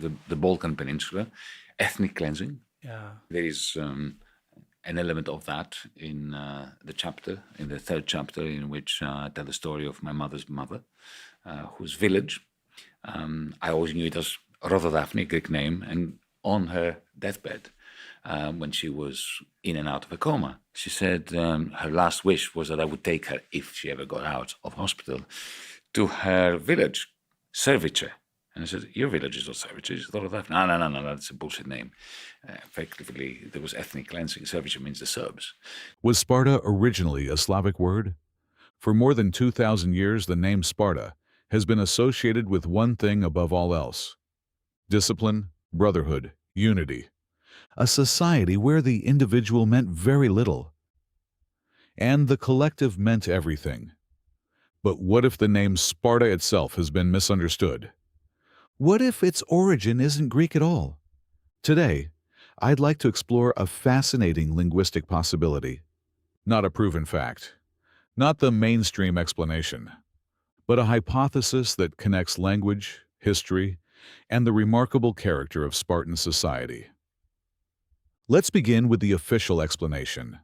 the Balkan Peninsula, ethnic cleansing. Yeah. There is an element of that in the third chapter, in which I tell the story of my mother's mother, whose village, I always knew it as Rhododaphne, Greek name, and on her deathbed, when she was in and out of a coma, she said her last wish was that I would take her, if she ever got out of hospital, to her village, Service. And I said, your village is not Service, it's Rhododaphne. No, that's a bullshit name. Effectively, there was ethnic cleansing. Service means the Serbs. Was Sparta originally a Slavic word? For more than 2,000 years, the name Sparta has been associated with one thing above all else: discipline, brotherhood, unity. A society where the individual meant very little, and the collective meant everything. But what if the name Sparta itself has been misunderstood? What if its origin isn't Greek at all? Today, I'd like to explore a fascinating linguistic possibility. Not a proven fact, not the mainstream explanation, but a hypothesis that connects language, history, and the remarkable character of Spartan society. Let's begin with the official explanation.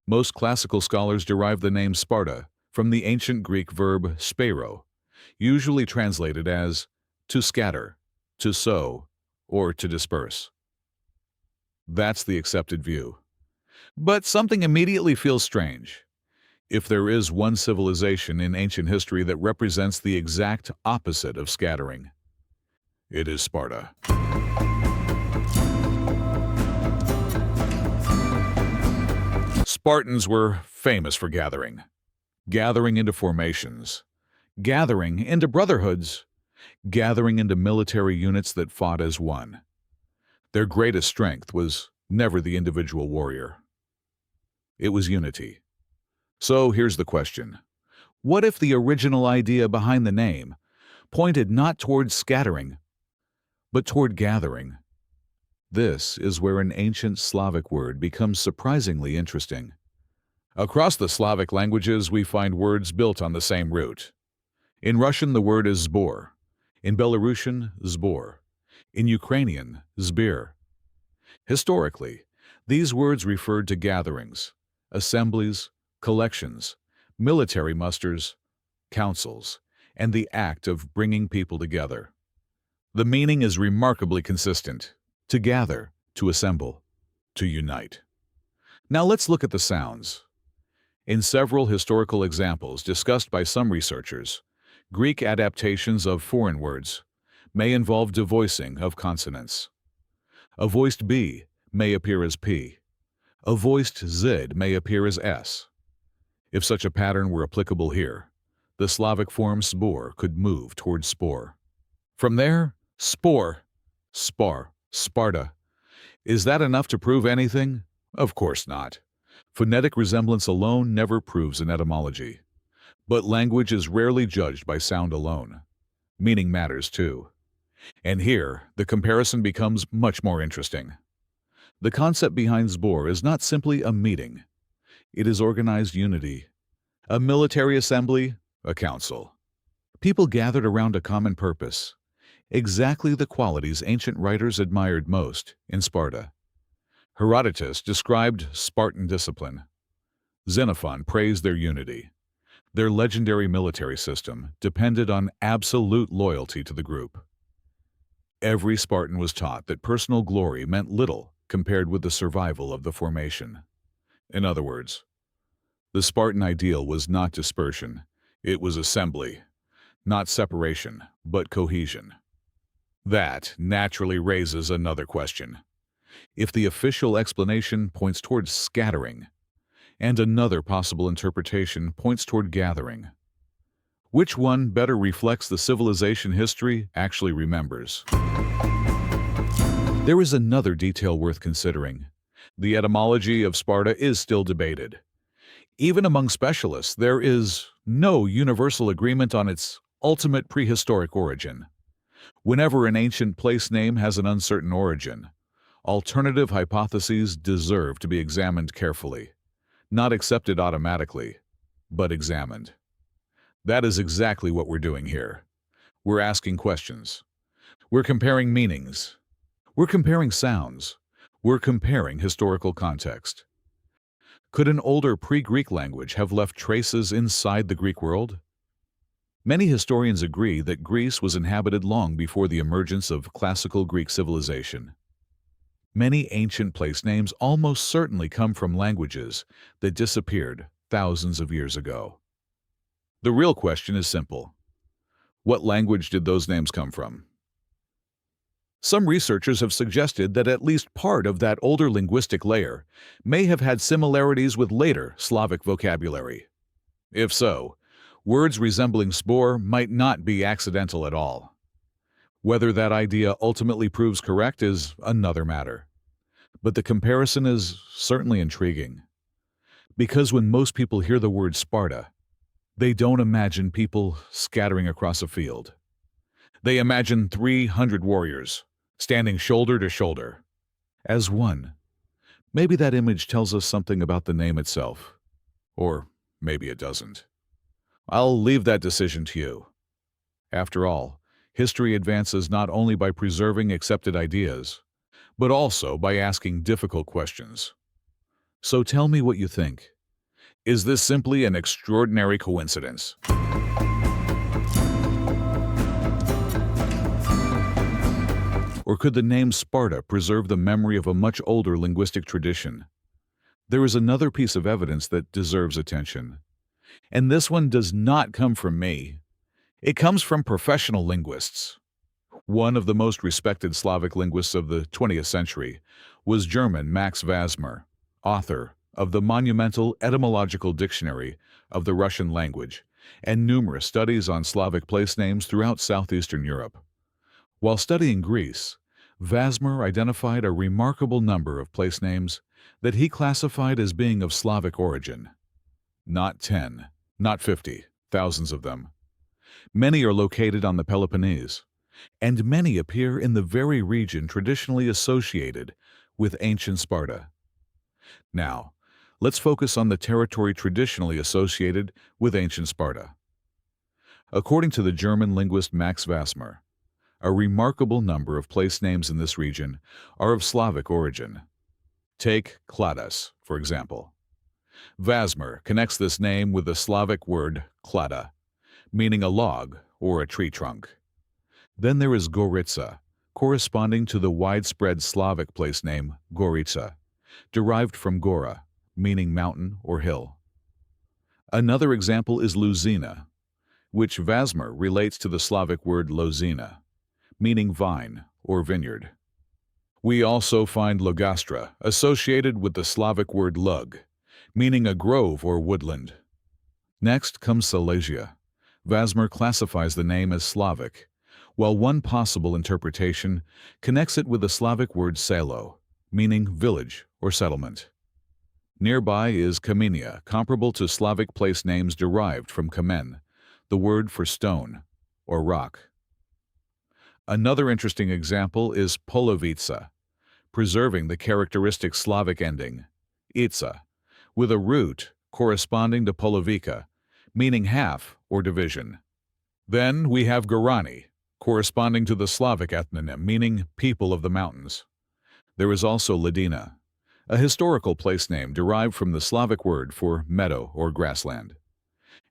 Most classical scholars derive the name Sparta from the ancient Greek verb spero, usually translated as to scatter, to sow, or to disperse. That's the accepted view. But something immediately feels strange. If there is one civilization in ancient history that represents the exact opposite of scattering, it is Sparta. Spartans were famous for gathering into formations, gathering into brotherhoods, gathering into military units that fought as one. Their greatest strength was never the individual warrior. It was unity. So here's the question. What if the original idea behind the name pointed not toward scattering, but toward gathering? This is where an ancient Slavic word becomes surprisingly interesting. Across the Slavic languages, we find words built on the same root. In Russian, the word is sbor. In Belarusian, zbor. In Ukrainian, zbir. Historically, these words referred to gatherings, assemblies, collections, military musters, councils, and the act of bringing people together. The meaning is remarkably consistent: to gather, to assemble, to unite. Now let's look at the sounds. In several historical examples discussed by some researchers, Greek adaptations of foreign words may involve devoicing of consonants. A voiced B may appear as P. A voiced Z may appear as S. If such a pattern were applicable here, the Slavic form sbor could move towards spore. From there, spor, spar, Sparta. Is that enough to prove anything? Of course not. Phonetic resemblance alone never proves an etymology. But language is rarely judged by sound alone. Meaning matters too. And here, the comparison becomes much more interesting. The concept behind sbor is not simply a meeting. It is organized unity. A military assembly, a council. People gathered around a common purpose. Exactly the qualities ancient writers admired most in Sparta. Herodotus described Spartan discipline. Xenophon praised their unity. Their legendary military system depended on absolute loyalty to the group. Every Spartan was taught that personal glory meant little compared with the survival of the formation. In other words, the Spartan ideal was not dispersion, it was assembly. Not separation, but cohesion. That naturally raises another question. If the official explanation points towards scattering, and another possible interpretation points toward gathering, which one better reflects the civilization history actually remembers? There is another detail worth considering. The etymology of Sparta is still debated. Even among specialists, there is no universal agreement on its ultimate prehistoric origin. Whenever an ancient place name has an uncertain origin, alternative hypotheses deserve to be examined carefully. Not accepted automatically, but examined. That is exactly what we're doing here. We're asking questions. We're comparing meanings. We're comparing sounds. We're comparing historical context. Could an older pre-Greek language have left traces inside the Greek world? Many historians agree that Greece was inhabited long before the emergence of classical Greek civilization. Many ancient place names almost certainly come from languages that disappeared thousands of years ago. The real question is simple. What language did those names come from? Some researchers have suggested that at least part of that older linguistic layer may have had similarities with later Slavic vocabulary. If so, words resembling sbor might not be accidental at all. Whether that idea ultimately proves correct is another matter. But the comparison is certainly intriguing. Because when most people hear the word Sparta, they don't imagine people scattering across a field. They imagine 300 warriors, standing shoulder to shoulder, as one. Maybe that image tells us something about the name itself. Or maybe it doesn't. I'll leave that decision to you. After all, history advances not only by preserving accepted ideas, but also by asking difficult questions. So tell me what you think. Is this simply an extraordinary coincidence? Or could the name Sparta preserve the memory of a much older linguistic tradition? There is another piece of evidence that deserves attention. And this one does not come from me. It comes from professional linguists. One of the most respected Slavic linguists of the 20th century was German Max Vasmer, author of the monumental Etymological Dictionary of the Russian language and numerous studies on Slavic place names throughout southeastern Europe. While studying Greece, Vasmer identified a remarkable number of place names that he classified as being of Slavic origin. Not 10, not 50, thousands of them. Many are located on the Peloponnese, and many appear in the very region traditionally associated with ancient Sparta. Now, let's focus on the territory traditionally associated with ancient Sparta. According to the German linguist Max Vasmer, a remarkable number of place names in this region are of Slavic origin. Take Kladas, for example. Vasmer connects this name with the Slavic word klada, meaning a log or a tree trunk. Then there is Gorica, corresponding to the widespread Slavic place name Gorica, derived from Gora, meaning mountain or hill. Another example is Luzina, which Vasmer relates to the Slavic word lozina, meaning vine or vineyard. We also find Logastra associated with the Slavic word lug, meaning a grove or woodland. Next comes Silesia. Vasmer classifies the name as Slavic, while one possible interpretation connects it with the Slavic word selo, meaning village or settlement. Nearby is Kamienia, comparable to Slavic place names derived from kamen, the word for stone or rock. Another interesting example is Polovica, preserving the characteristic Slavic ending, itsa, with a root corresponding to Polovica, meaning half or division. Then we have Gorani, corresponding to the Slavic ethnonym, meaning people of the mountains. There is also Ladina, a historical place name derived from the Slavic word for meadow or grassland.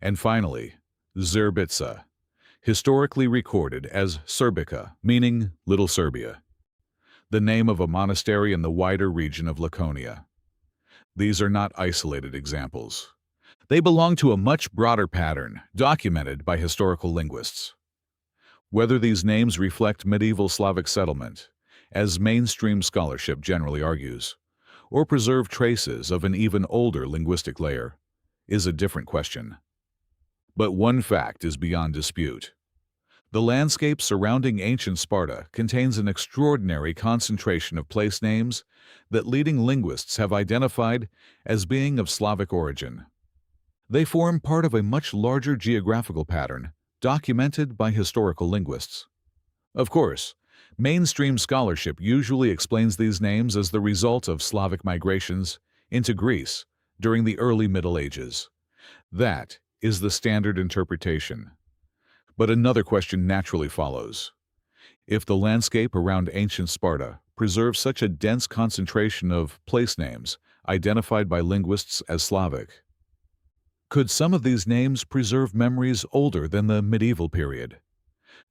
And finally, Zrbitsa, historically recorded as Serbica, meaning Little Serbia, the name of a monastery in the wider region of Laconia. These are not isolated examples. They belong to a much broader pattern documented by historical linguists. Whether these names reflect medieval Slavic settlement, as mainstream scholarship generally argues, or preserve traces of an even older linguistic layer, is a different question. But one fact is beyond dispute. The landscape surrounding ancient Sparta contains an extraordinary concentration of place names that leading linguists have identified as being of Slavic origin. They form part of a much larger geographical pattern documented by historical linguists. Of course, mainstream scholarship usually explains these names as the result of Slavic migrations into Greece during the early Middle Ages. That is the standard interpretation. But another question naturally follows. If the landscape around ancient Sparta preserves such a dense concentration of place names identified by linguists as Slavic, could some of these names preserve memories older than the medieval period?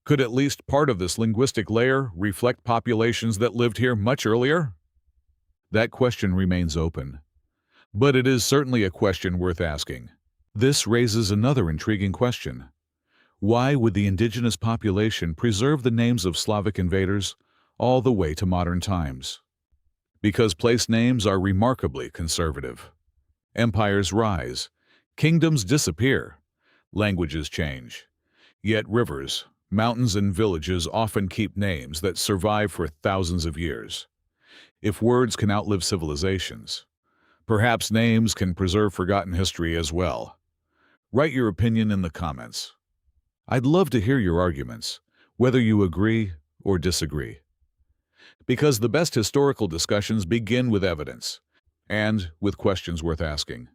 Could at least part of this linguistic layer reflect populations that lived here much earlier? That question remains open, but it is certainly a question worth asking. This raises another intriguing question. Why would the indigenous population preserve the names of Slavic invaders all the way to modern times? Because place names are remarkably conservative. Empires rise, kingdoms disappear, languages change. Yet rivers, mountains, and villages often keep names that survive for thousands of years. If words can outlive civilizations, perhaps names can preserve forgotten history as well. Write your opinion in the comments. I'd love to hear your arguments, whether you agree or disagree. Because the best historical discussions begin with evidence and with questions worth asking.